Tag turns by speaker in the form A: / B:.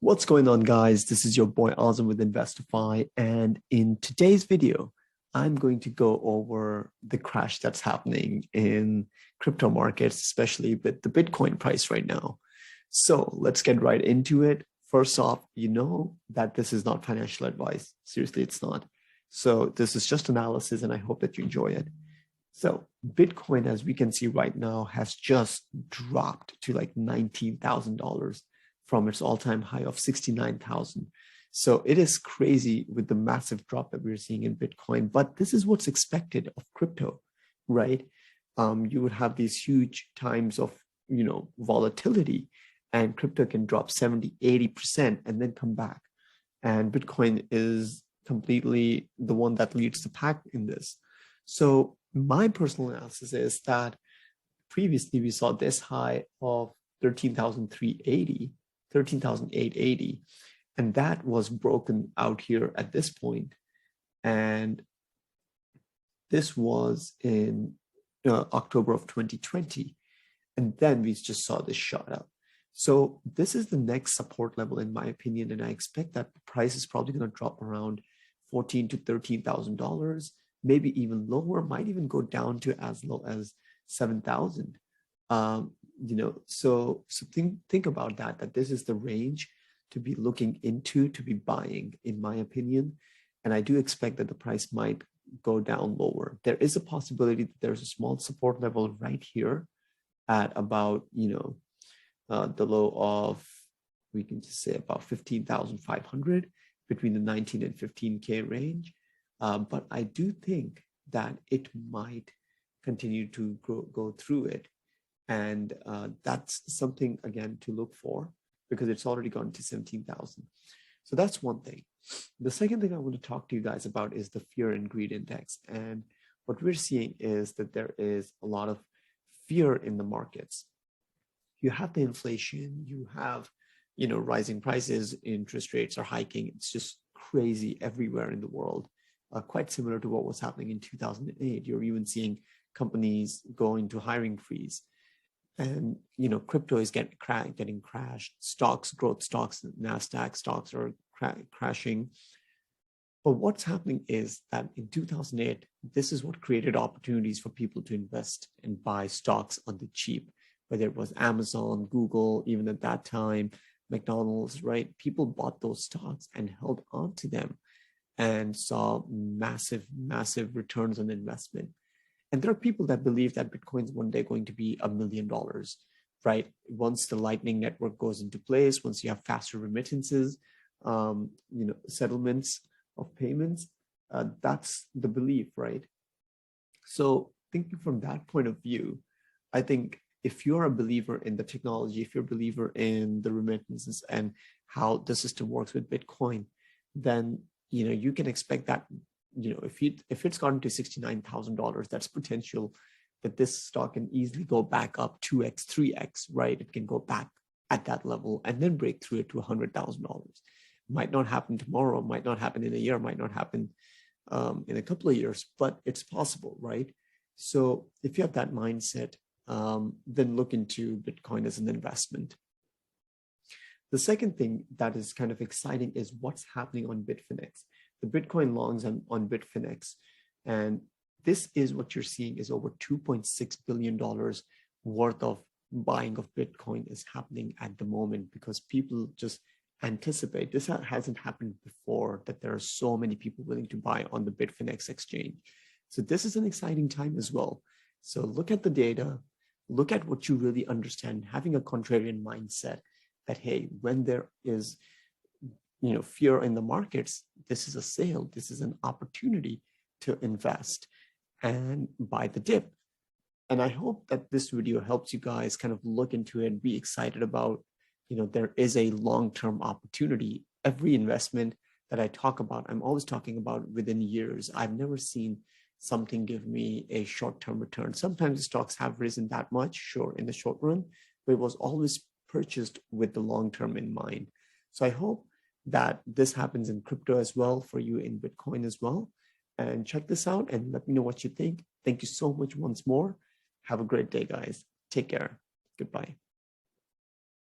A: What's going on, guys? This is your boy Azam with Investofy, and in today's video, I'm going to go over the crash that's happening in crypto markets, especially with the Bitcoin price right now. So let's get right into it. First off, you know that this is not financial advice. Seriously, it's not. So this is just analysis, and I hope that you enjoy it. So Bitcoin, as we can see right now, has just dropped to like $19,000 from its all-time high of 69,000. So it is crazy with the massive drop that we're seeing in Bitcoin, but this is what's expected of crypto, right? You would have these huge times of, volatility, and crypto can drop 70, 80% and then come back. And Bitcoin is completely the one that leads the pack in this. So my personal analysis is that previously we saw this high of 13,880, and that was broken out here at this point. And this was in October of 2020. And then we just saw this shot up. So this is the next support level, in my opinion. And I expect that the price is probably going to drop around $14,000 to $13,000, maybe even lower, might even go down to as low as 7,000. So think about that this is the range to be looking into, to be buying, in my opinion. And I do expect that the price might go down lower. There is a possibility that there's a small support level right here at about, the low of, we can just say about 15,500, between the 19 and 15K range. But I do think that it might continue to go through it. And that's something, again, to look for, because it's already gone to 17,000. So that's one thing. The second thing I want to talk to you guys about is the fear and greed index. And what we're seeing is that there is a lot of fear in the markets. You have the inflation, you have, rising prices, interest rates are hiking. It's just crazy everywhere in the world. Quite similar to what was happening in 2008. You're even seeing companies go into hiring freeze. And, crypto is getting crashed. Growth stocks, NASDAQ stocks are crashing. But what's happening is that in 2008, this is what created opportunities for people to invest and buy stocks on the cheap, whether it was Amazon, Google, even at that time, McDonald's, right? People bought those stocks and held on to them and saw massive, massive returns on investment. And there are people that believe that Bitcoin is one day going to be $1 million, right? Once the Lightning Network goes into place, once you have faster remittances, settlements of payments, that's the belief, right? So thinking from that point of view, I think if you're a believer in the technology, if you're a believer in the remittances and how the system works with Bitcoin, then you can expect that. If it's gotten to $69,000, that's potential that this stock can easily go back up 2x, 3x, right? It can go back at that level and then break through it to $100,000. Might not happen tomorrow, might not happen in a year, might not happen in a couple of years, but it's possible, right? So if you have that mindset, then look into Bitcoin as an investment. The second thing that is kind of exciting is what's happening on Bitfinex. The Bitcoin longs on Bitfinex. And this is what you're seeing is over $2.6 billion worth of buying of Bitcoin is happening at the moment, because people just anticipate, this hasn't happened before, that there are so many people willing to buy on the Bitfinex exchange. So this is an exciting time as well. So look at the data, look at what you really understand, having a contrarian mindset that, hey, when there is fear in the markets, this is a sale, this is an opportunity to invest and buy the dip. And I hope that this video helps you guys kind of look into it and be excited about, there is a long-term opportunity. Every investment that I talk about, I'm always talking about within years. I've never seen something give me a short-term return. Sometimes the stocks have risen that much, sure, in the short run, but it was always purchased with the long-term in mind. So I hope that this happens in crypto as well, for you in Bitcoin as well. And check this out and let me know what you think. Thank you so much once more. Have a great day, guys. Take care. Goodbye.